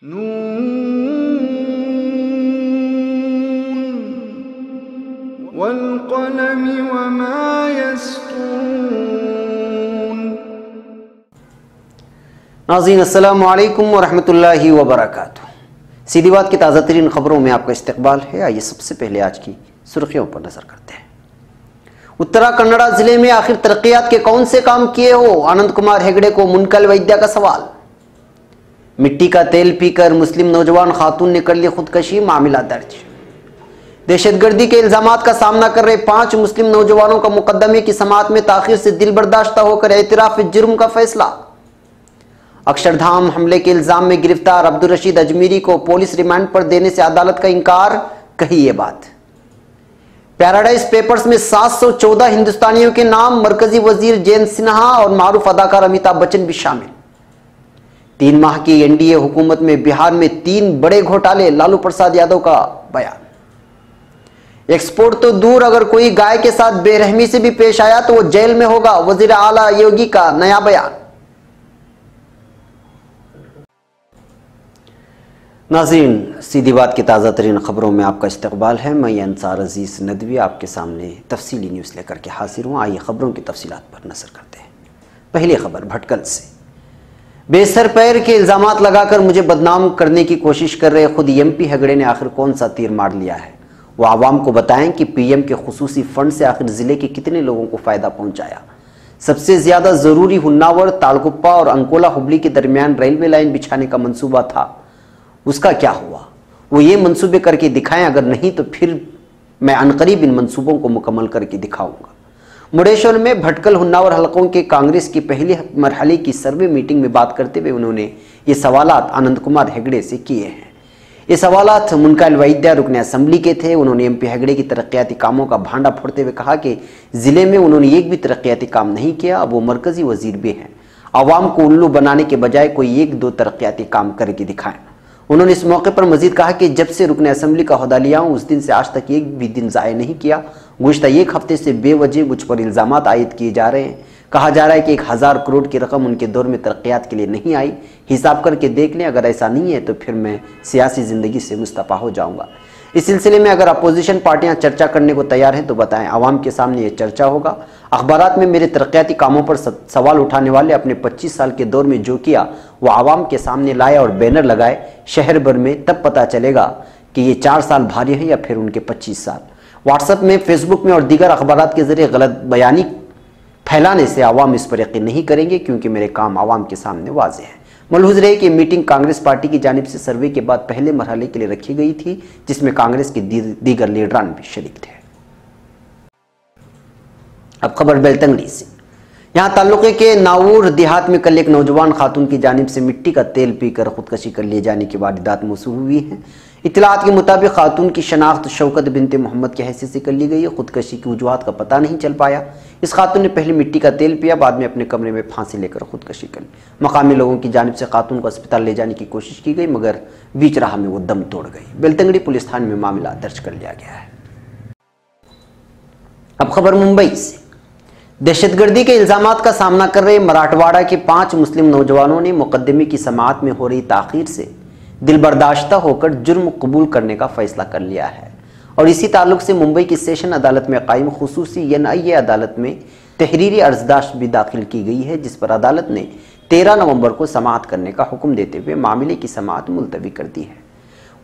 नून वल्क़लमि वमा यस्तून। नाज़रीन अस्सलामु अलैकुम वरहमतुल्लाहि वबरकातुहू। सीधी बात की ताज़ा तरीन खबरों में आपका इस्तकबाल है। आइए सबसे पहले आज की सुर्खियों पर नजर करते हैं। उत्तरा कन्नड़ा जिले में आखिर तरक्कियात के कौन से काम किए हो, आनंद कुमार हेगड़े को मुनकल वैद्या का सवाल। मिट्टी का तेल पीकर मुस्लिम नौजवान खातून ने कर ली खुदकशी, मामला दर्ज। दहशतगर्दी के इल्जामात का सामना कर रहे 5 मुस्लिम नौजवानों का मुकदमे की समाअत में ताखिर से दिल बर्दाश्ता होकर एतराफ जुर्म का फैसला। अक्षरधाम हमले के इल्जाम में गिरफ्तार अब्दुल रशीद अजमीरी को पुलिस रिमांड पर देने से अदालत का इंकार, कही ये बात। पैराडाइज पेपर्स में 714 हिंदुस्तानियों के नाम, मरकजी वजीर जयंत सिन्हा और मारूफ अदाकार अमिताभ बच्चन भी शामिल। 3 माह की एनडीए हुकूमत में बिहार में 3 बड़े घोटाले, लालू प्रसाद यादव का बयान। एक्सपोर्ट तो दूर, अगर कोई गाय के साथ बेरहमी से भी पेश आया तो वो जेल में होगा, वजीर आला योगी का नया बयान। नाज़रीन, सीधी बात की ताज़ा तरीन खबरों में आपका इस्तकबाल है। मैं अंसार अजीज नदवी आपके सामने तफसीली न्यूज़ लेकर के हाजिर हूँ। आइए खबरों की तफसीलात पर नजर करते हैं। पहली खबर भटकल से। बेसर पैर के इल्जामात लगाकर मुझे बदनाम करने की कोशिश कर रहे खुद एमपी हेगड़े ने आखिर कौन सा तीर मार लिया है। वो आवाम को बताएं कि पीएम के खुसूसी फंड से आखिर जिले के कितने लोगों को फायदा पहुंचाया। सबसे ज्यादा जरूरी हुन्नावर, तालकुप्पा और अंकोला हुबली के दरमियान रेलवे लाइन बिछाने का मंसूबा था, उसका क्या हुआ? वो ये मंसूबे करके दिखाएं, अगर नहीं तो फिर मैं अनकरीब इन मंसूबों को मुकम्मल करके दिखाऊंगा। मुडेश्वर में भटकल हुन्नावर हलकों के कांग्रेस की पहली मरहले की सर्वे मीटिंग में बात करते हुए उन्होंने ये सवालात आनंद कुमार हेगड़े से किए हैं। ये सवालात मुनकल वैद्या रुकन असम्बली के थे। उन्होंने एमपी हेगड़े की तरक्याती कामों का भांडा फोड़ते हुए कहा कि जिले में उन्होंने एक भी तरक्याती काम नहीं किया, अब वो मरकजी वजीर भी हैं। आवाम को उल्लू बनाने के बजाय कोई 1-2 तरक्याती काम करके दिखाएं। उन्होंने इस मौके पर मजीद कहा कि जब से रुकन असम्बली का ओहदा लिया हूं, उस दिन से आज तक एक भी दिन ज़ाया नहीं किया। गुज़श्ता 1 हफ्ते से बेवजह मुझ पर इल्ज़ामात आयद किए जा रहे हैं। कहा जा रहा है कि 1000 करोड़ की रकम उनके दौर में तरक्यात के लिए नहीं आई। हिसाब करके देख लें, अगर ऐसा नहीं है तो फिर मैं सियासी ज़िंदगी से मुस्तफ़ा हो जाऊँगा। इस सिलसिले में अगर अपोजिशन पार्टियां चर्चा करने को तैयार हैं तो बताएं, आवाम के सामने ये चर्चा होगा। अखबारात में मेरे तरक्याती कामों पर सवाल उठाने वाले अपने 25 साल के दौर में जो किया वो आवाम के सामने लाए और बैनर लगाए शहर भर में, तब पता चलेगा कि ये 4 साल भारी हैं या फिर उनके 25 साल। व्हाट्सएप में, फेसबुक में और दीगर अखबारात के जरिए गलत बयानी फैलाने से आवाम इस पर यकीन नहीं करेंगे, क्योंकि मेरे काम आवाम के सामने वाज़ेह है। मलहूज रहे कि मीटिंग कांग्रेस पार्टी की जानिब से सर्वे के बाद पहले मरहले के लिए रखी गई थी, जिसमें कांग्रेस के दीगर लीडरान भी शरीक थे। अब खबर बेलतंगड़ी से। यहाँ ताल्लुके के नाऊर देहात में कल एक नौजवान खातून की जानिब से मिट्टी का तेल पीकर खुदकशी कर लिए जाने की वारदात मौसूल हुई है। इत्तलात के मुताबिक खातून की शनाख्त शौकत बिनते मोहम्मद के हैसियत से कर ली गई है। खुदकशी की वजूहात का पता नहीं चल पाया। इस खातून ने पहले मिट्टी का तेल पिया, बाद में अपने कमरे में फांसी लेकर खुदकशी कर ली। मकामी लोगों की जानिब से खातून को अस्पताल ले जाने की कोशिश की गई, मगर बीच राह में वो दम तोड़ गई। बेलतंगड़ी पुलिस थाने में मामला दर्ज कर लिया गया है। अब खबर मुंबई से। दहशतगर्दी के इल्जामात का सामना कर रहे मराठवाड़ा के 5 मुस्लिम नौजवानों ने मुकदमे की समाअत में हो रही ताखीर से दिल बर्दाश्ता होकर जुर्म कबूल करने का फैसला कर लिया है और इसी ताल्लुक से मुंबई की सेशन अदालत में कायम खुसूसी एनआईए अदालत में तहरीरी अर्जदाश्त भी दाखिल की गई है, जिस पर अदालत ने 13 नवंबर को समाअत करने का हुक्म देते हुए मामले की समाअत मुलतवी कर दी है।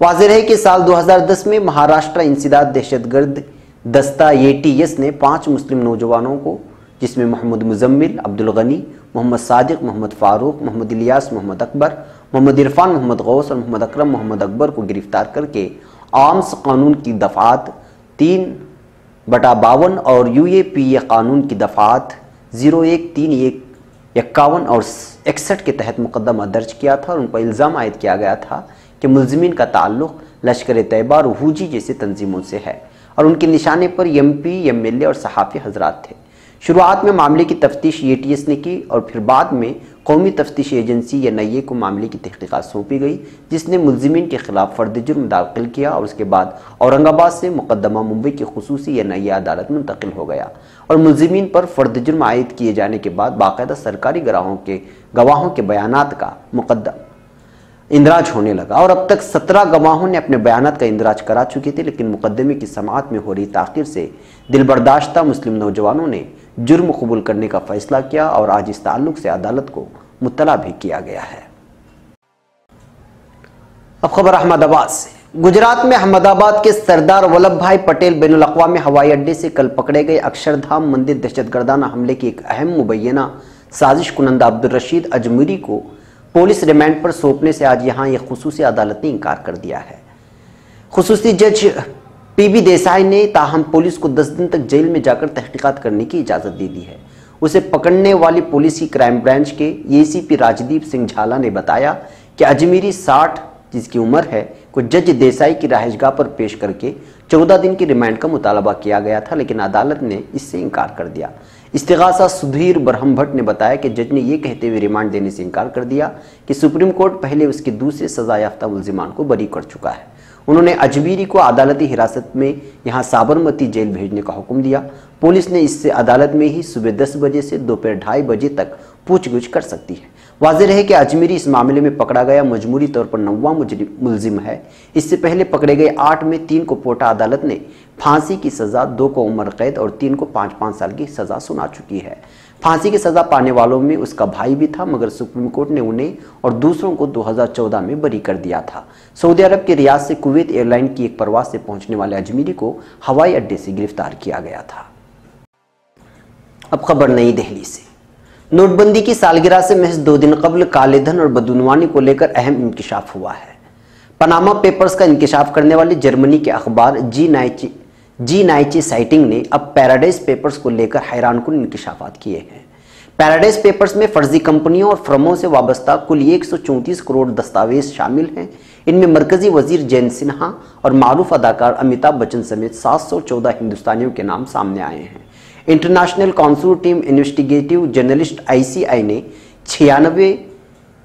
वाज़ेह है कि साल 2010 में महाराष्ट्र इंसदाद दहशतगर्द दस्ता ATS ने 5 मुस्लिम नौजवानों को, जिसमें मोहम्मद मुजम्मिल, अब्दुल गनी, मोहम्मद सादिक, मोहम्मद फारूक, मोहम्मद इलियास, मोहम्मद अकबर, मोहम्मद इरफान, मोहम्मद गौस और मोहम्मद अकरम मोहम्मद अकबर को गिरफ्तार करके आर्म्स कानून की दफ़ात 3/52 और UAPA कानून की दफ़ात 01, 3, 51 और 61 के तहत मुकदमा दर्ज किया था और उन पर इल्ज़ाम आयद किया गया था कि मुलजिमीन का ताल्लुक़ लश्कर तैयबा और हुजी जैसे तंजीमों से है और उनके निशाने पर MP, MLA और सहाफ़ी हजरात थे। शुरुआत में मामले की तफ्तीश ATS ने की और फिर बाद में कौमी तफ्तीश एजेंसी NIA को मामले की तहकीकात सौंपी गई, जिसने मुलजिमीन के खिलाफ फर्द जुर्म दाखिल किया और उसके बाद औरंगाबाद से मुकदमा मुंबई की खुसूसी NIA अदालत मुंतकिल हो गया और मुलजिमीन पर फर्द जुर्म आयद किए जाने के बाद बाकायदा सरकारी गवाहों के बयानात का मुकदमा इंदराज होने लगा और अब तक 17 गवाहों ने अपने बयानात का इंदराज करा चुके थे, लेकिन मुकदमे की समाअत में हो रही ताखीर से दिलबर्दाश्ता मुस्लिम नौजवानों ने जुर्म कबूल करने का फैसला किया और आज इस ताल्लुक से अदालत को मुत्तला भी किया गया है। अब खबर अहमदाबाद से। गुजरात में अहमदाबाद के सरदार वल्लभ भाई पटेल बैनुल अक़वामी हवाई अड्डे से कल पकड़े गए अक्षरधाम मंदिर दहशतगर्दाना हमले की एक अहम मुबैना साजिश कुनंदा अब्दुल रशीद अजमेरी को पुलिस रिमांड पर सौंपने से आज यहां एक खुसूसी अदालत ने इनकार कर दिया है। खुसूसी जज पीबी देसाई ने ताहम पुलिस को 10 दिन तक जेल में जाकर तहकीकात करने की इजाज़त दे दी है। उसे पकड़ने वाली पुलिस की क्राइम ब्रांच के एसीपी राजदीप सिंह झाला ने बताया कि अजमेरी 60 जिसकी उम्र है को जज देसाई की रहायशगाह पर पेश करके 14 दिन की रिमांड का मुतालबा किया गया था, लेकिन अदालत ने इससे इनकार कर दिया। इस्तिगासा सुधीर ब्रह्मभट्ट ने बताया कि जज ने यह कहते हुए रिमांड देने से इनकार कर दिया कि सुप्रीम कोर्ट पहले उसके दूसरे सजा याफ्ता मुल्जिमान को बरी कर चुका है। उन्होंने अजमेरी को अदालती हिरासत में यहां साबरमती जेल भेजने का हुक्म दिया। पुलिस ने इससे अदालत में ही सुबह 10 बजे से दोपहर 2:30 बजे तक पूछगिछ कर सकती है। वाज़ेह है कि अजमेरी इस मामले में पकड़ा गया मजमूरी तौर पर 9वां मुल्जिम है। इससे पहले पकड़े गए 8 में 3 को पोटा अदालत ने फांसी की सज़ा, 2 को उम्र कैद और 3 को 5-5 साल की सज़ा सुना चुकी है। फांसी की सज़ा पाने वालों में उसका भाई भी था, मगर सुप्रीम कोर्ट ने उन्हें और दूसरों को 2014 में बरी कर दिया था। सऊदी अरब के रियाद से कुवैत एयरलाइन की एक परवाज से पहुंचने वाले अजमेरी को हवाई अड्डे से गिरफ्तार किया गया था। अब खबर नई दिल्ली से। नोटबंदी की सालगिरह से महज 2 दिन कबल काले धन और बदनवानी को लेकर अहम इंकिशाफ हुआ है। पनामा पेपर्स का इंकिशाफ करने वाले जर्मनी के अखबार जी नाइचे साइटिंग ने अब पैराडाइज पेपर्स को लेकर हैरानकुन इंकिशाफात किए हैं। पैराडाइज पेपर्स में फर्जी कंपनियों और फर्मों से वाबस्ता कुल 134 करोड़ दस्तावेज शामिल हैं। इनमें मरकजी वजीर जयंत सिन्हा और मारूफ अदाकार अमिताभ बच्चन समेत 714 हिंदुस्तानियों के नाम सामने आए हैं। International council team investigative journalist ICI ने 96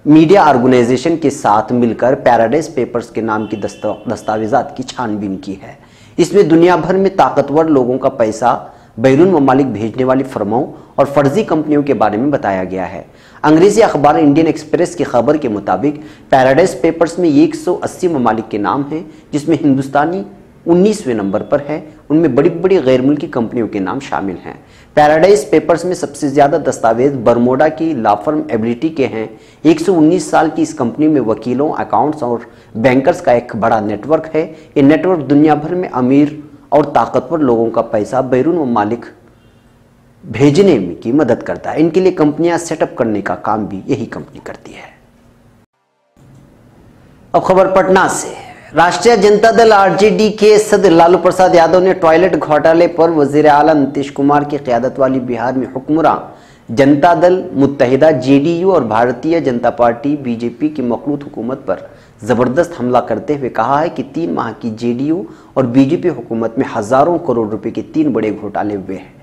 मीडिया ऑर्गेनाइजेशन के साथ मिलकर पैराडाइज पेपर्स के नाम की दस्तावेजात की छानबीन की है। इसमें दुनिया भर में ताकतवर लोगों का पैसा बैरून ममालिक भेजने वाली फर्मों और फर्जी कंपनियों के बारे में बताया गया है। अंग्रेजी अखबार इंडियन एक्सप्रेस की खबर के मुताबिक पैराडाइज पेपर्स में 180 ममालिक के नाम हैं, जिसमें हिंदुस्तानी 19वें नंबर पर है। उनमें बड़ी बड़ी गैर मुल्की कंपनियों के नाम शामिल हैं। पैराडाइज पेपर्स में सबसे ज़्यादा दस्तावेज बरमोडा की लॉ फर्म एबिलिटी के हैं। 119 साल की इस कंपनी में वकीलों, अकाउंट्स और बैंकर्स का एक बड़ा नेटवर्क है। ये नेटवर्क दुनिया भर में अमीर और ताकतवर लोगों का पैसा बैरून ममालिक भेजने की मदद करता है। इनके लिए कंपनियां सेटअप करने का काम भी यही कंपनी करती है। अब खबर पटना से। राष्ट्रीय जनता दल RJD के सदर लालू प्रसाद यादव ने टॉयलेट घोटाले पर वजीर आला नीतीश कुमार की क़यादत वाली बिहार में हुक्मरान जनता दल, मुत्तहिदा JDU और भारतीय जनता पार्टी BJP की मखलूत हुकूमत पर ज़बरदस्त हमला करते हुए कहा है कि 3 माह की JDU और BJP हुकूमत में हज़ारों करोड़ रुपए के 3 बड़े घोटाले हुए हैं।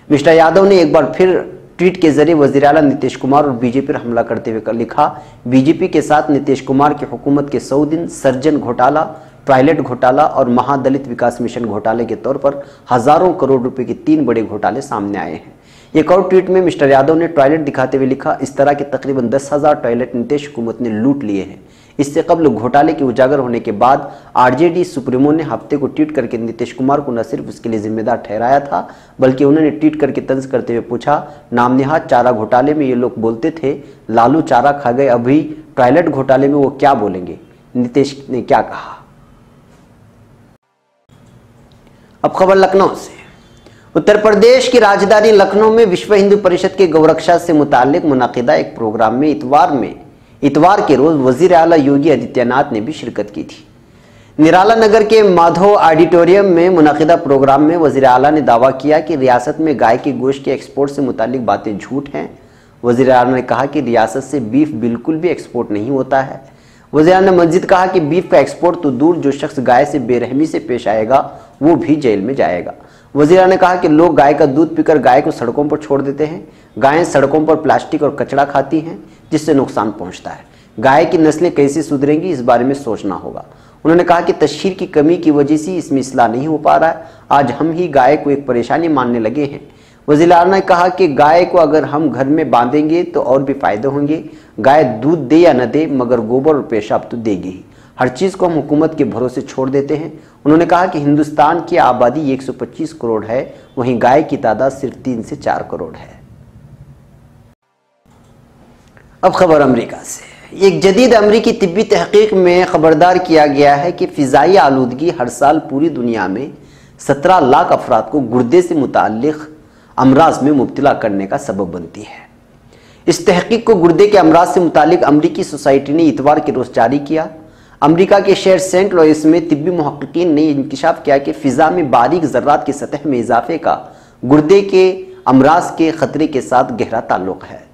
मिस्टर यादव ने एक बार फिर ट्वीट के जरिए वज़ीर आला नीतीश कुमार और BJP पर हमला करते हुए लिखा, BJP के साथ नीतीश कुमार की हुकूमत के 100 दिन सर्जन घोटाला, टॉयलेट घोटाला और महादलित विकास मिशन घोटाले के तौर पर हज़ारों करोड़ रुपए के 3 बड़े घोटाले सामने आए हैं। एक और ट्वीट में मिस्टर यादव ने टॉयलेट दिखाते हुए लिखा, इस तरह के तकरीबन 10,000 टॉयलेट नीतीश हुकूमत ने लूट लिए हैं। इससे कबल घोटाले के उजागर होने के बाद RJD सुप्रीमो ने हफ्ते को ट्वीट करके नीतीश कुमार को न सिर्फ उसके लिए जिम्मेदार ठहराया था, बल्कि उन्होंने ट्वीट करके तंज करते हुए पूछा, नामनिहाद चारा घोटाले में ये लोग बोलते थे लालू चारा खा गए, अभी टॉयलेट घोटाले में वो क्या बोलेंगे? नीतीश ने क्या कहा? अब खबर लखनऊ से। उत्तर प्रदेश की राजधानी लखनऊ में विश्व हिंदू परिषद के गौरक्षा से मुताल्लिक मुनाकिदा एक प्रोग्राम में इतवार के रोज वजीर आला योगी आदित्यनाथ ने भी शिरकत की थी। निराला नगर के माधव ऑडिटोरियम में मुनाकिदा प्रोग्राम में वजीर आला ने दावा किया कि रियासत में गाय के गोश्त के एक्सपोर्ट से मुताल्लिक बातें झूठ हैं। वजीर आला ने कहा कि रियासत से बीफ बिल्कुल भी एक्सपोर्ट नहीं होता है। वजीर आला ने मजीद कहा कि बीफ का एक्सपोर्ट तो दूर, जो शख्स गाय से बेरहमी से पेश आएगा वो भी जेल में जाएगा। वजीर आला ने कहा कि लोग गाय का दूध पीकर गाय को सड़कों पर छोड़ देते हैं। गायें सड़कों पर प्लास्टिक और कचरा खाती हैं, जिससे नुकसान पहुंचता है। गाय की नस्लें कैसे सुधरेंगी, इस बारे में सोचना होगा। उन्होंने कहा कि तशहीर की कमी की वजह से इसमें इस्लाह नहीं हो पा रहा है। आज हम ही गाय को एक परेशानी मानने लगे हैं। वज़ीर आला ने कहा कि गाय को अगर हम घर में बांधेंगे तो और भी फायदे होंगे। गाय दूध दे या न दे मगर गोबर और पेशाब तो देगी ही। हर चीज़ को हम हुकूमत के भरोसे छोड़ देते हैं। उन्होंने कहा कि हिंदुस्तान की आबादी 125 करोड़ है, वहीं गाय की तादाद सिर्फ 3 से 4 करोड़ है। अब खबर अमेरिका से। एक जदीद अमेरिकी तिब्बी तहकीक में खबरदार किया गया है कि फ़िज़ाई आलूदगी हर साल पूरी दुनिया में 17 लाख अफराद को गुर्दे से मुताल्लिक़ अमराज में मुब्तला करने का सबब बनती है। इस तहकीक को गुर्दे के अमराज से मुताल्लिक़ अमरीकी सोसाइटी ने इतवार के रोज़ जारी किया। अमेरिका के शहर सेंट लुइस में तिब्बी मुहक्किकीन ने इंकशाफ किया कि फ़िज़ा में बारीक ज़र्रात की सतह में इजाफे का गुर्दे के अमराज के ख़तरे के साथ गहरा ताल्लुक़ है।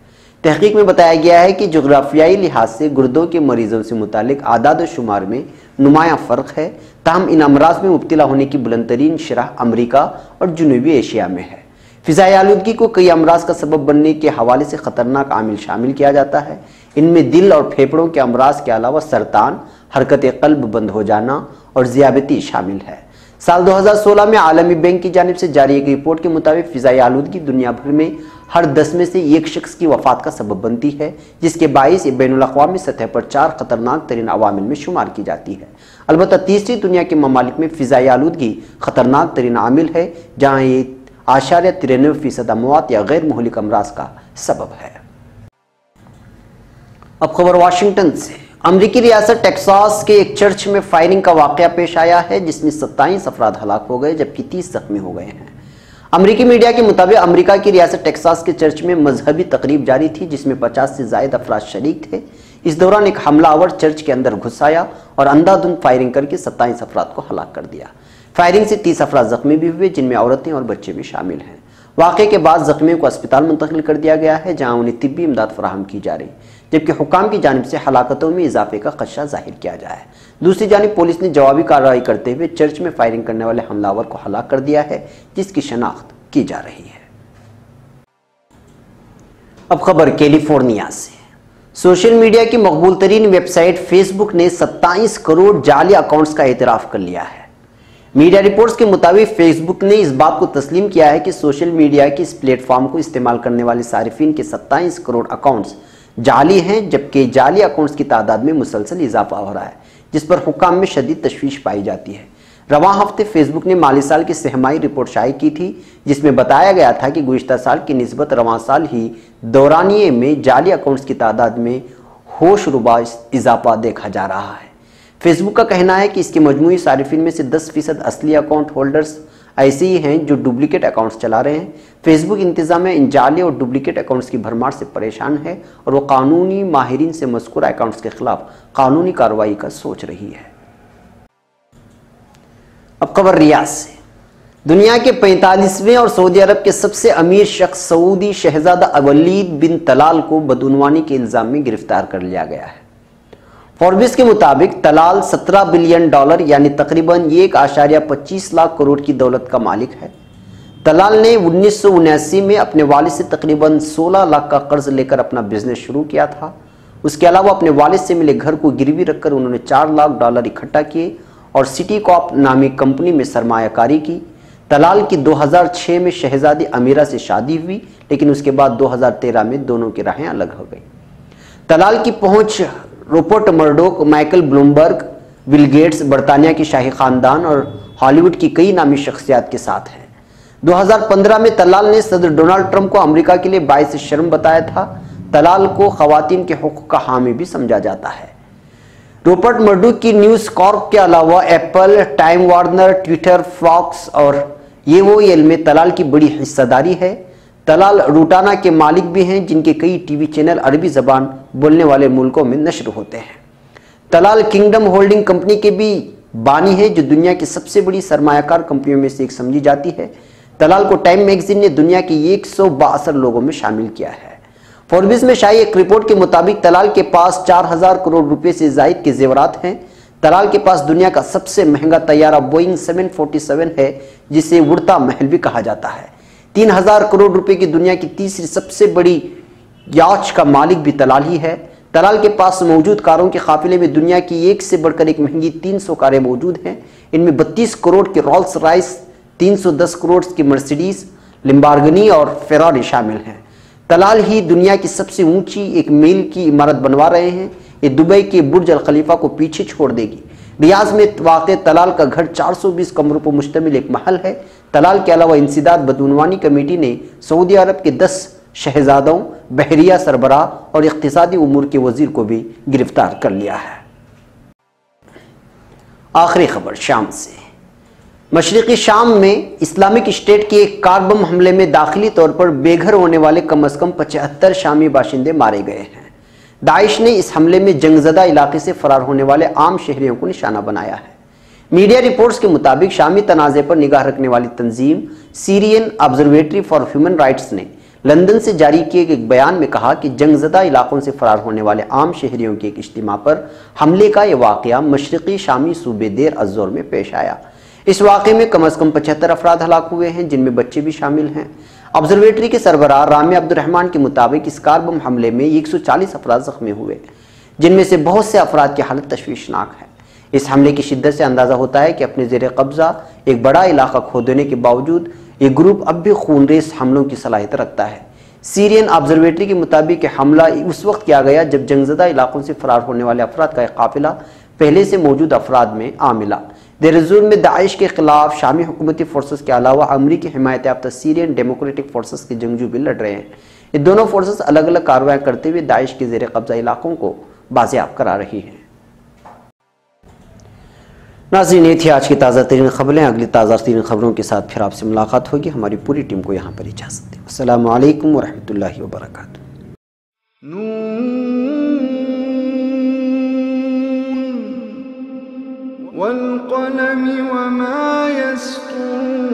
तहकीक में बताया गया है कि जोग्राफियाई लिहाज से गुर्दों के मरीजों से मुतालिक आदाद व शुमार में नुमाया फ़र्क है, ताहम इन अमराज में मुब्तला होने की बुलंदतरीन शरह अमरीका और जनूबी एशिया में है। फ़िज़ाई आलूदगी को कई अमराज का सबब बनने के हवाले से ख़तरनाक आमिल शामिल किया जाता है। इनमें दिल और फेफड़ों के अमराज के अलावा सरतान, हरकत क़ल्ब बंद हो जाना और ज़ियाबती शामिल है। साल 2016 में आलमी बैंक की जानिब से जारी एक रिपोर्ट के मुताबिक फ़िज़ाई आलूदगी दुनिया भर में हर 10 में से एक शख्स की वफ़ात का सबब बनती है, जिसके बाइस बैनुल-अक़वामी सतह पर 4 ख़तरनाक तरीन अवामिल में शुमार की जाती है। अलबत्ता तीसरी दुनिया के ममालिक में फ़िज़ाई आलूदगी ख़तरनाक तरीन आमिल है, जहाँ ये 93% अमवात या गैर मुहलिक अमराज का सबब है। अब खबर वाशिंगटन से। अमरीकी रियासत टेक्सास के एक चर्च में फायरिंग का वाक़या पेश आया है, जिसमें 27 अफराद हलाक हो गए जबकि 30 जख्मी हो गए हैं। अमरीकी मीडिया के मुताबिक अमेरिका की रियासत टेक्सास के चर्च में मजहबी तकरीब जारी थी, जिसमें 50 से ज़ायद अफराद शरीक थे। इस दौरान एक हमलावर चर्च के अंदर घुस आया और अंधाधुंध फायरिंग करके 27 अफराद को हलाक कर दिया। फायरिंग से 30 अफराद जख्मी भी हुए, जिनमें औरतें और बच्चे भी शामिल हैं। वाक़े के बाद जख्मियों को अस्पताल मुंतकिल कर दिया गया है, जहाँ उन्हें तिब्बी इमदाद फराहम की जा रही, जबकि हुकाम की जानिब से हलाकतों में इजाफे का खदशा जाहिर किया जाए। दूसरी जानिब पुलिस ने जवाबी कार्रवाई करते हुए चर्च में फायरिंग करने वाले हमलावर को हलाक कर दिया है, जिसकी शनाख्त की जा रही है। अब खबर कैलिफोर्निया से। सोशल मीडिया की मकबूल तरीन वेबसाइट फेसबुक ने 27 करोड़ जाली अकाउंट्स का एतराफ़ कर लिया है। मीडिया रिपोर्ट्स के मुताबिक फेसबुक ने इस बात को तस्लीम किया है कि सोशल मीडिया के इस प्लेटफॉर्म को इस्तेमाल करने वाले सारिफिन के 27 करोड़ अकाउंट्स जाली हैं, जबकि जाली अकाउंट्स की तादाद में मुसलसल इजाफा हो रहा है, जिस पर हुक्काम में शदीद तशवीश पाई जाती है। रवां हफ्ते फेसबुक ने माली साल की सहमाई रिपोर्ट शाये की थी, जिसमें बताया गया था कि गुज़िश्ता साल की निस्बत रवां साल ही दौरानिये में जाली अकाउंट्स की तादाद में होशरुबा इजाफा देखा जा रहा है। फेसबुक का कहना है कि इसके मजमूई सारिफिन में से 10% असली अकाउंट होल्डर्स ऐसे ही हैं जो डुप्लीकेट अकाउंट्स चला रहे हैं। फेसबुक इंतजामिया इन जाली और डुप्लीकेट अकाउंट्स की भरमार से परेशान है और वो कानूनी माहिरीन से मज़कूरा अकाउंट्स के खिलाफ कानूनी कार्रवाई का सोच रही है। अब खबर रियाद से। दुनिया के 45वें और सऊदी अरब के सबसे अमीर शख्स सऊदी शहजादा वलीद बिन तलाल को बदउनवानी के इल्ज़ाम में गिरफ्तार कर लिया गया है। फोर्ब्स के मुताबिक तलाल $17 बिलियन यानी तकरीबन 1.25 लाख करोड़ की दौलत का मालिक है। तलाल ने 1979 में अपने वालिद से तकरीबन 16 लाख का कर्ज लेकर अपना बिजनेस शुरू किया था। उसके अलावा अपने वालिद से मिले घर को गिरवी रखकर उन्होंने $4 लाख इकट्ठा किए और सिटी कॉप नामी कंपनी में सरमायाकारी की। तलाल की 2006 में शहजादी अमीरा से शादी हुई, लेकिन उसके बाद 2013 में दोनों की राहें अलग हो गई। तलाल की पहुंच Rupert Murdoch, Michael Bloomberg, Bill Gates, बरतानिया की शाही खानदान और हॉलीवुड की कई नामी शख्सियात के साथ है। 2015 में तलाल ने सदर डोनाल्ड ट्रंप को अमेरिका के लिए बाइस शर्म बताया था। तलाल को खवातीन के हुकूक का हामी भी समझा जाता है। रूपर्ट मर्डोक की न्यूज़ कॉर्प के अलावा Apple, Time Warner, Twitter, Fox और EOL में तलाल की बड़ी हिस्सेदारी है। तलाल रूटाना के मालिक भी हैं, जिनके कई टीवी चैनल अरबी ज़बान बोलने वाले मुल्कों में नश्र होते हैं। तलाल किंगडम होल्डिंग कंपनी के भी बानी है, जो दुनिया की सबसे बड़ी सरमायाकार कंपनियों में से एक समझी जाती है। तलाल को टाइम मैगजीन ने दुनिया के 162 लोगों में शामिल किया है। फोर्ब्स में शाये एक रिपोर्ट के मुताबिक तलाल के पास 4000 करोड़ रुपए से जायद के जेवरात हैं। तलाल के पास दुनिया का सबसे महंगा तैयारा बोइंग 747 है, जिसे उड़ता महल भी कहा जाता है। 3000 करोड़ रुपए की दुनिया की तीसरी सबसे बड़ी याच का मालिक भी तलाल ही है। तलाल के पास मौजूद कारों के काफिले में दुनिया की एक से बढ़कर एक महंगी 300 कारें मौजूद हैं। इनमें 32 करोड़ की रोल्स रॉयस, 310 करोड़ की मर्सिडीज, लिम्बार्गिनी और फेरारी शामिल हैं। तलाल ही दुनिया की सबसे ऊंची 1 मील की इमारत बनवा रहे हैं। ये दुबई के बुर्ज अल खलीफा को पीछे छोड़ देगी। रियाज में वाक़ तलाल का घर 420 कमरों पर मुश्तमिल एक महल है। तलाल के अलावा इंसिदाद बदउनवानी कमेटी ने सऊदी अरब के 10 शहजादों, बहरिया सरबराह और इक़्तिसादी उमूर के वजीर को भी गिरफ्तार कर लिया है। आखिरी खबर शाम से। मशरिकी शाम में इस्लामिक स्टेट के एक कार बम हमले में दाखिली तौर पर बेघर होने वाले कम अज़ कम 75 शामी बाशिंदे मारे गए हैं। दाइश ने इस हमले में जंगज़दा इलाके से फरार होने वाले आम शहरियों को निशाना बनाया है। मीडिया रिपोर्ट्स के मुताबिक शामी तनाज़े पर निगाह रखने वाली तंजीम Syrian observatory for human rights ने लंदन से जारी किए एक बयान में कहा कि जंगज़दा इलाकों से फरार होने वाले आम शहरियों के एक इज्तिमा पर हमले का यह वाक़या मशरिकी शामी सूबे देर अज़्ज़ोर में पेश आया। इस वाक़े में कम अज़ कम 75 अफराद हलाक हुए हैं, जिनमें बच्चे भी शामिल हैं। ऑब्जर्वेटरी के सरबराह रामी अब्दुर्रहमान के मुताबिक इस कार बम हमले में 140 अफराद जख्मी हुए, जिनमें से बहुत से अफराद की हालत तशवीशनाक है। इस हमले की शिद्दत से अंदाज़ा होता है कि अपने ज़ेर कब्ज़ा एक बड़ा इलाका खो देने के बावजूद ये ग्रुप अब भी खूनरेज़ हमलों की सलाहियत रखता है। सीरियन ऑब्जर्वेटरी के मुताबिक हमला उस वक्त किया गया जब जंगज़दा इलाकों से फरार होने वाले अफराद का एक काफिला पहले से मौजूद अफराद में आ मिला। देर अज़्ज़ोर में दाइश के खिलाफ शामी हुकूमती फोर्सेस के अलावा अमरीकी हिमायत याफ्ता सीरियन डेमोक्रेटिक फोर्सेस के जंगजू भी लड़ रहे हैं। ये दोनों फोर्सेस अलग अलग कार्रवाई करते हुए दाइश के ज़ेर कब्ज़ा इलाकों को बाजियाब करा रही हैं। नाज़रीन, ये थी आज की ताज़ा तरीन खबरें। अगली ताज़ा तरीन खबरों के साथ फिर आपसे मुलाकात होगी। हमारी पूरी टीम को यहाँ पर इजाज़त दें। अस्सलामु अलैकुम वरहमतुल्लाहि वबरकातुहू। वल क़लम वमा यस्तूरून।